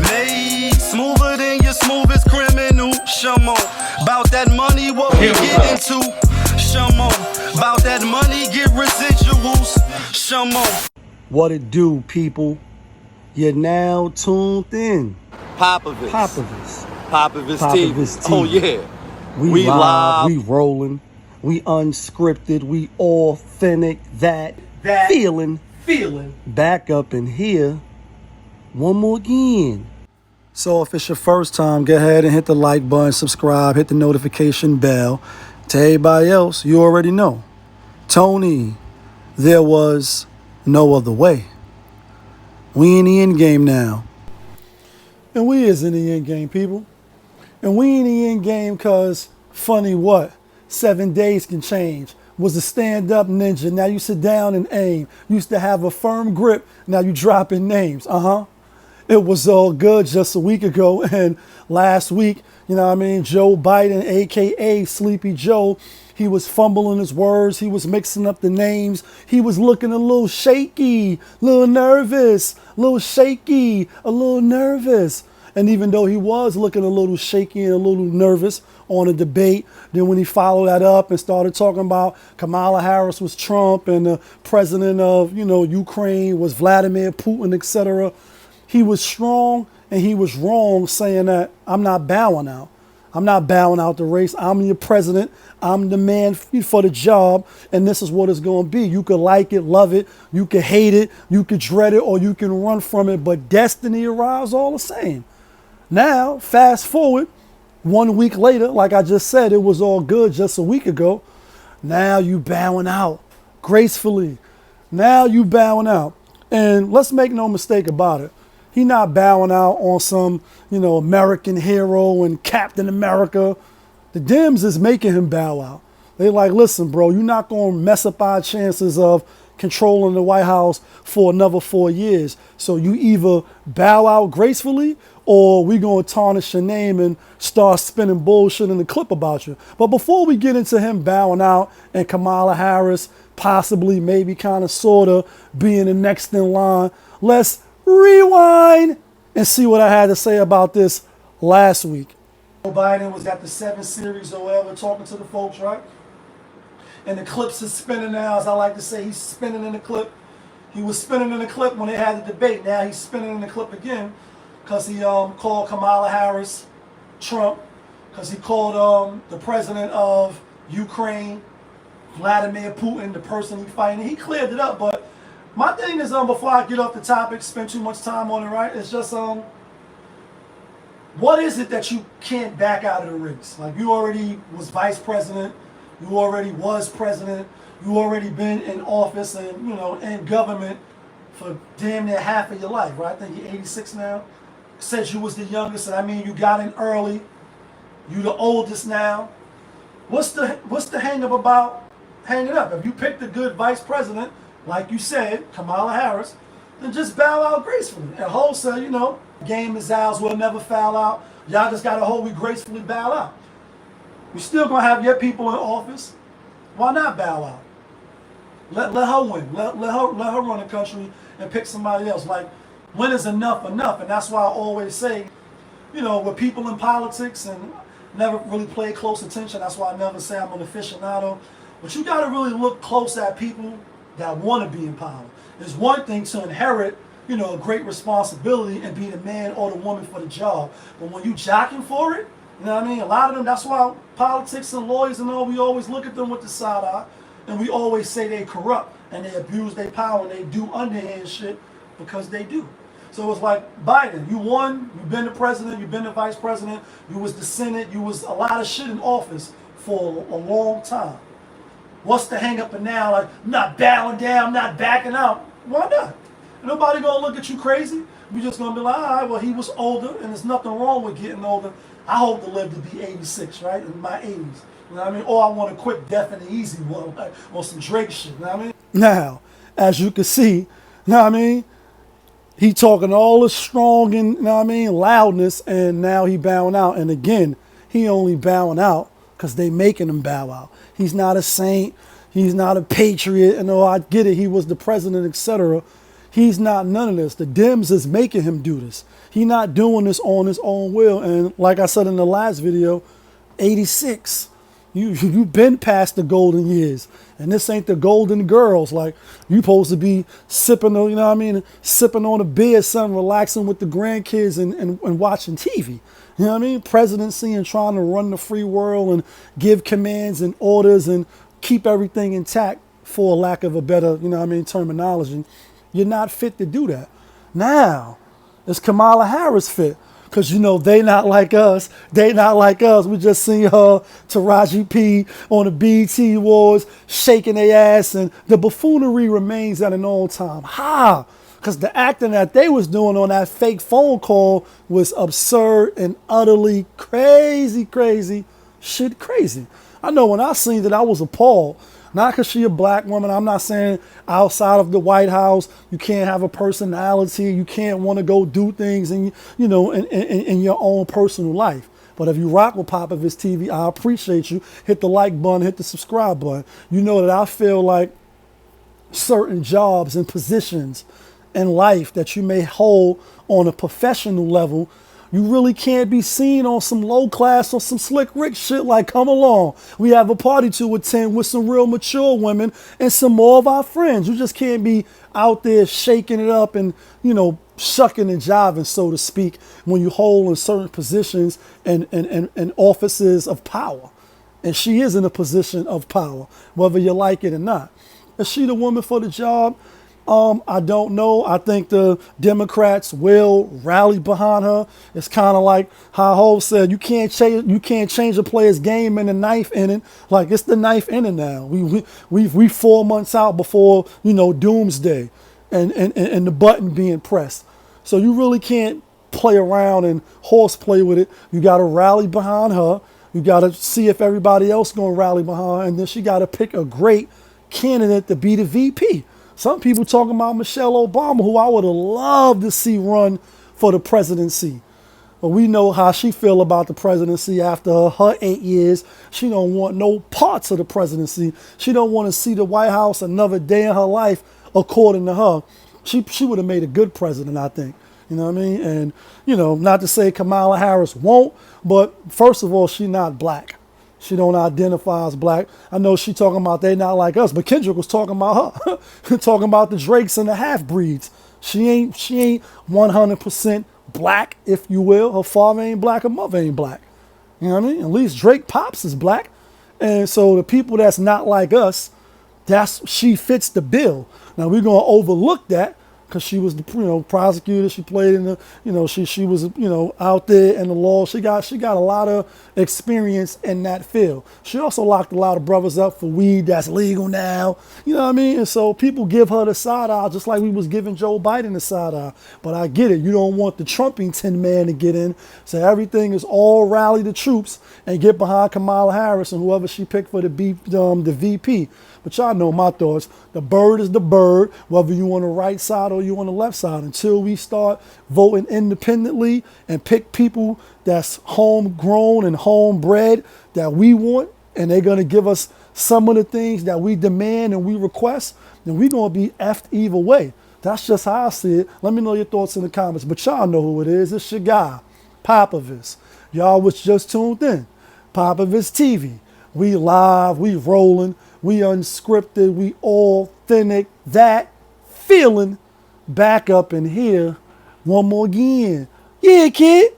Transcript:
Made smoother than your smoothest criminal. Shamo, about that money, what we get into. Shamo, about that money, get residuals. Shamo. What it do, people? You're now tuned in. Popovich Popovich TV. Oh yeah. We live, we rolling, we unscripted, we authentic, that feeling back up in here one more again. So if it's your first time, go ahead and hit the like button, subscribe, hit the notification bell. To everybody else, you already know. Tony, there was no other way. We in the end game now. And we is in the end game, people. And we in the end game because, funny what? 7 days can change. Was a stand-up ninja. Now you sit down and aim. Used to have a firm grip. Now you dropping names. It was all good just a week ago. And last week, you know what I mean, Joe BideN, a.k.a. Sleepy Joe, he was fumbling his words. He was mixing up the names. He was looking a little shaky, a little nervous, a little shaky, a little nervous. And even though he was looking a little shaky and a little nervous on a debate, then when he followed that up and started talking about Kamala Harris was Trump and the president of, Ukraine was Vladimir Putin, etc., he was strong and he was wrong saying that I'm not bowing out. I'm not bowing out the race. I'm your president. I'm the man for the job. And this is what it's going to be. You could like it, love it. You could hate it. You could dread it, or you can run from it. But destiny arrives all the same. Now, fast forward 1 week later, like I just said, it was all good just a week ago. Now you bowing out gracefully. Now you bowing out. And let's make no mistake about it. He not bowing out on some, American hero and Captain America. The Dems is making him bow out. They like, listen, bro, you're not going to mess up our chances of controlling the White House for another 4 years. So you either bow out gracefully or we going to tarnish your name and start spinning bullshit in the clip about you. But before we get into him bowing out and Kamala Harris possibly, maybe, kind of, sort of being the next in line, let's rewind and see what I had to say about this last week. Joe BideN was at the 7 Series or whatever talking to the folks, right? And the clips is spinning now. As I like to say, he's spinning in the clip. He was spinning in the clip when they had the debate. Now he's spinning in the clip again because he called Kamala Harris Trump, because he called the president of Ukraine Vladimir Putin, the person he's fighting. He cleared it up, but my thing is, before I get off the topic, spend too much time on it, right? It's just, what is it that you can't back out of the race? Like, you already was vice president, you already was president, you already been in office and, in government for damn near half of your life, right? I think you're 86 now. Says you was the youngest, and I mean, you got in early. You the oldest now. What's the hang up about hanging up? If you picked a good vice president, like you said, Kamala Harris, then just bow out gracefully. And Ho said, game is ours, we'll never foul out. Y'all just got to hold, we gracefully bow out. You're still going to have your people in office. Why not bow out? Let her win. Let her run the country and pick somebody else. Like, when is enough? And that's why I always say, with people in politics, and never really pay close attention. That's why I never say I'm an aficionado. But you got to really look close at people that want to be in power. It's one thing to inherit, a great responsibility and be the man or the woman for the job. But when you jockeying for it, a lot of them, that's why politics and lawyers and all, we always look at them with the side eye, and we always say they corrupt and they abuse their power and they do underhand shit because they do. So it's like BideN, you won, you've been the president, you've been the vice president, you was the Senate, you was a lot of shit in office for a long time. What's the hang up and now? Like, not bowing down, not backing out. Why not? Nobody gonna look at you crazy. We just gonna be like, all right, well, he was older, and there's nothing wrong with getting older. I hope to live to be 86, right? In my 80s. You know what I mean? Or I want a quick death and the easy one, like, or some Drake shit. You know what I mean? Now, as you can see, you know what I mean? He talking all this strong and, loudness, and now he bowing out. And again, he only bowing out because they making him bow out. He's not a saint. He's not a patriot. I get it. He was the president, etc. He's not none of this. The Dems is making him do this. He not doing this on his own will. And like I said in the last video, 86. You've been past the golden years. And this ain't the golden girls. Like, you supposed to be sipping on, you know what I mean? Sipping on a beer, something, relaxing with the grandkids and watching TV. You know what I mean? Presidency and trying to run the free world and give commands and orders and keep everything intact, for lack of a better, you know what I mean, terminology. You're not fit to do that. Now, is Kamala Harris fit? Because, you know, they not like us. They not like us. We just seen her, Taraji P, on the BET Awards, shaking their ass. And the buffoonery remains at an all-time high. Because the acting that they was doing on that fake phone call was absurd and utterly crazy. I know when I seen that, I was appalled. Not because she a black woman. I'm not saying outside of the White House, you can't have a personality. You can't want to go do things in, you know, in your own personal life. But if you rock with Popovich TV, I appreciate you. Hit the like button, hit the subscribe button. You know that I feel like certain jobs and positions in life that you may hold on a professional level, you really can't be seen on some low class or some slick Rick shit like come along. We have a party to attend with some real mature women and some more of our friends. You just can't be out there shaking it up and, you know, shucking and jiving, so to speak, when you hold in certain positions and offices of power. And she is in a position of power, whether you like it or not. Is she the woman for the job? I don't know. I think the Democrats will rally behind her. It's kind of like how Ho said, you can't change a player's game in the ninth inning. Like, it's the ninth inning now. We 4 months out before, you know, doomsday and the button being pressed. So you really can't play around and horseplay with it. You got to rally behind her. You got to see if everybody else going to rally behind her. And then she got to pick a great candidate to be the VP. Some people talking about Michelle Obama, who I would have loved to see run for the presidency. But we know how she feel about the presidency after her 8 years. She don't want no parts of the presidency. She don't want to see the White House another day in her life, according to her. She would have made a good president, I think. You know what I mean? And, you know, not to say Kamala Harris won't, but first of all, she's not black. She don't identify as black. I know she talking about they not like us, but Kendrick was talking about her, talking about the Drakes and the half-breeds. She ain't 100% black, if you will. Her father ain't black, her mother ain't black. You know what I mean? At least Drake Pops is black. And so the people that's not like us, she fits the bill. Now we're going to overlook that, because she was the, you know, prosecutor. She played in the, you know, she was, you know, out there in the law. She got a lot of experience in that field. She also locked a lot of brothers up for weed that's legal now. You know what I mean? And so people give her the side eye, just like we was giving Joe Biden the side eye. But I get it. You don't want the Trumpington man to get in. So everything is all rally the troops and get behind Kamala Harris and whoever she picked for the VP. But y'all know my thoughts. The bird is the bird, whether you on the right side or you on the left side. Until we start voting independently and pick people that's homegrown and homebred that we want, and they're going to give us some of the things that we demand and we request, then we're going to be effed either way. That's just how I see it. Let me know your thoughts in the comments. But y'all know who it is. It's your guy, Popovich. Y'all was just tuned in. Popovich TV. We live, we rolling, we unscripted, we authentic. That feeling back up in here one more again. Yeah, kid.